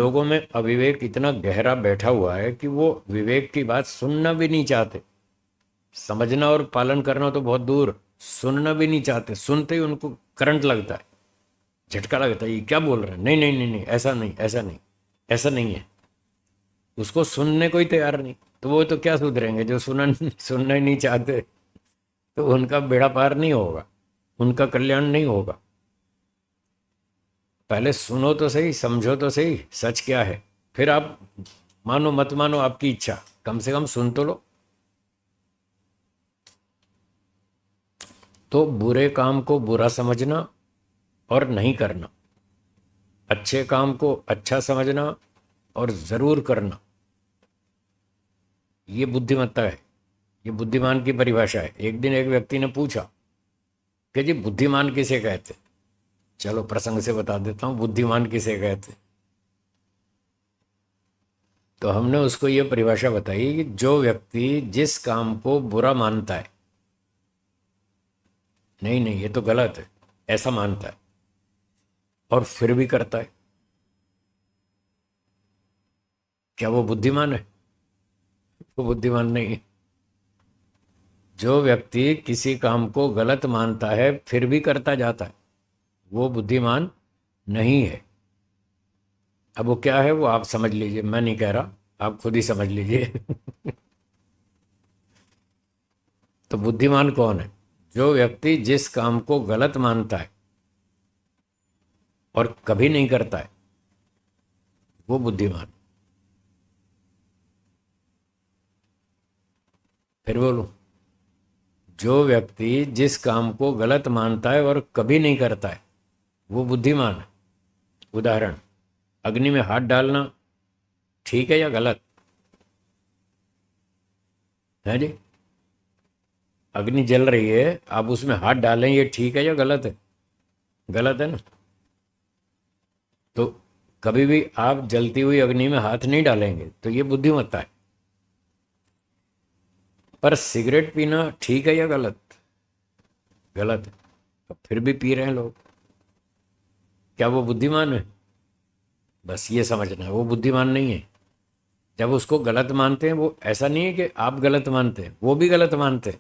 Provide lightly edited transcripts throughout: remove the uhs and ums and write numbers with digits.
लोगों में अविवेक इतना गहरा बैठा हुआ है कि वो विवेक की बात सुनना भी नहीं चाहते। समझना और पालन करना तो बहुत दूर, सुनना भी नहीं चाहते। सुनते ही उनको करंट लगता है, झटका लगता है, ये क्या बोल रहे हैं, नहीं नहीं नहीं नहीं, ऐसा नहीं, ऐसा नहीं, ऐसा नहीं है। उसको सुनने को ही तैयार नहीं, तो वो तो क्या सुधरेंगे जो सुनना ही नहीं चाहते। तो उनका बेड़ा पार नहीं होगा, उनका कल्याण नहीं होगा। पहले सुनो तो सही, समझो तो सही सच क्या है, फिर आप मानो मत मानो आपकी इच्छा, कम से कम सुन तो लो। तो बुरे काम को बुरा समझना और नहीं करना, अच्छे काम को अच्छा समझना और जरूर करना, ये बुद्धिमत्ता है। ये बुद्धिमान की परिभाषा है। एक दिन एक व्यक्ति ने पूछा कि जी बुद्धिमान किसे कहते। चलो प्रसंग से बता देता हूं बुद्धिमान किसे कहते। तो हमने उसको ये परिभाषा बताई कि जो व्यक्ति जिस काम को बुरा मानता है, नहीं नहीं ये तो गलत है, ऐसा मानता है और फिर भी करता है, क्या वो बुद्धिमान है? वो बुद्धिमान नहीं है। जो व्यक्ति किसी काम को गलत मानता है फिर भी करता जाता है, वो बुद्धिमान नहीं है। अब वो क्या है वो आप समझ लीजिए, मैं नहीं कह रहा, आप खुद ही समझ लीजिए। तो बुद्धिमान कौन है? जो व्यक्ति जिस काम को गलत मानता है और कभी नहीं करता है, वो बुद्धिमान। फिर बोलूं, जो व्यक्ति जिस काम को गलत मानता है और कभी नहीं करता है, वो बुद्धिमान है। उदाहरण, अग्नि में हाथ डालना ठीक है या गलत है जी? अग्नि जल रही है, आप उसमें हाथ डालें, ये ठीक है या गलत है? गलत है ना। तो कभी भी आप जलती हुई अग्नि में हाथ नहीं डालेंगे, तो ये बुद्धिमत्ता है। पर सिगरेट पीना ठीक है या गलत? गलत है, अब फिर भी पी रहे हैं लोग, क्या वो बुद्धिमान है? बस ये समझना है, वो बुद्धिमान नहीं है। जब उसको गलत मानते हैं, वो ऐसा नहीं है कि आप गलत मानते हैं, वो भी गलत मानते हैं।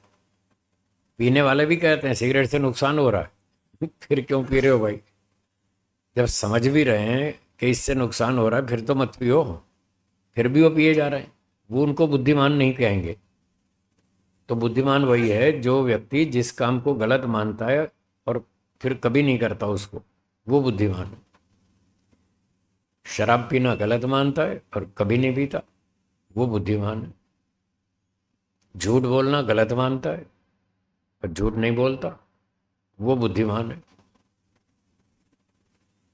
पीने वाले भी कहते हैं सिगरेट से नुकसान हो रहा है। फिर क्यों पी रहे हो भाई? जब समझ भी रहे हैं कि इससे नुकसान हो रहा है, फिर तो मत पियो। फिर भी वो पिए जा रहे हैं, वो उनको बुद्धिमान नहीं कहेंगे। तो बुद्धिमान वही है जो व्यक्ति जिस काम को गलत मानता है और फिर कभी नहीं करता उसको, वो बुद्धिमान है। शराब पीना गलत मानता है और कभी नहीं पीता, वो बुद्धिमान है। झूठ बोलना गलत मानता है और झूठ नहीं बोलता, वो बुद्धिमान है।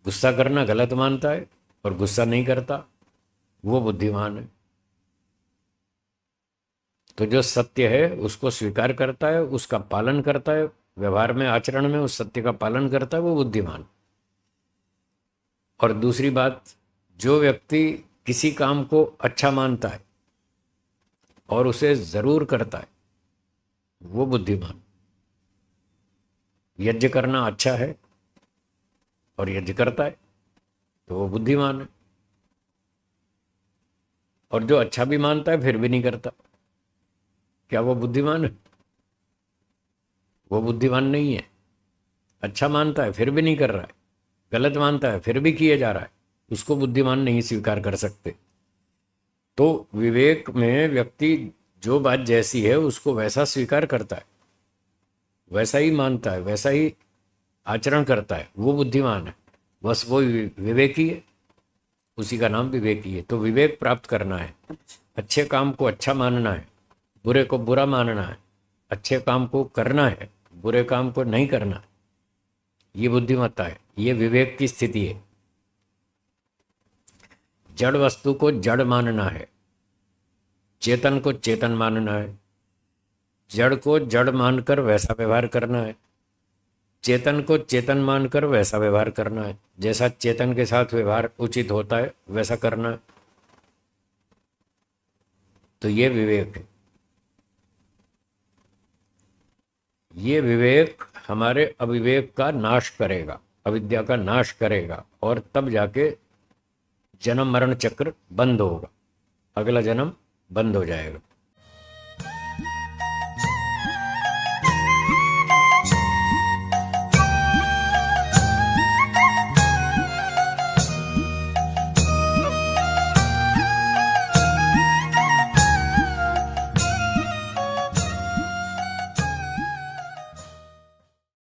गुस्सा करना गलत मानता है और गुस्सा नहीं करता, वो बुद्धिमान है। तो जो सत्य है उसको स्वीकार करता है, उसका पालन करता है, व्यवहार में आचरण में उस सत्य का पालन करता है, वो बुद्धिमान। और दूसरी बात, जो व्यक्ति किसी काम को अच्छा मानता है और उसे जरूर करता है, वो बुद्धिमान। यज्ञ करना अच्छा है और यज्ञ करता है, तो वो बुद्धिमान है। और जो अच्छा भी मानता है फिर भी नहीं करता, क्या वो बुद्धिमान है? वो बुद्धिमान नहीं है। अच्छा मानता है फिर भी नहीं कर रहा है, गलत मानता है फिर भी किए जा रहा है, उसको बुद्धिमान नहीं स्वीकार कर सकते। तो विवेक में व्यक्ति जो बात जैसी है उसको वैसा स्वीकार करता है, वैसा ही मानता है, वैसा ही आचरण करता है, वो बुद्धिमान है। बस वो विवेकी है, उसी का नाम विवेकी है। तो विवेक प्राप्त करना है, अच्छे काम को अच्छा मानना है, बुरे को बुरा मानना है, अच्छे काम को करना है, बुरे काम को नहीं करना है, ये बुद्धिमत्ता है, ये विवेक की स्थिति है। जड़ वस्तु को जड़ मानना है, चेतन को चेतन मानना है। जड़ को जड़ मानकर वैसा व्यवहार करना है, चेतन को चेतन मानकर वैसा व्यवहार करना है, जैसा चेतन के साथ व्यवहार उचित होता है वैसा करना है। तो ये विवेक है। ये विवेक हमारे अविवेक का नाश करेगा, अविद्या का नाश करेगा, और तब जाके जन्म मरण चक्र बंद होगा, अगला जन्म बंद हो जाएगा।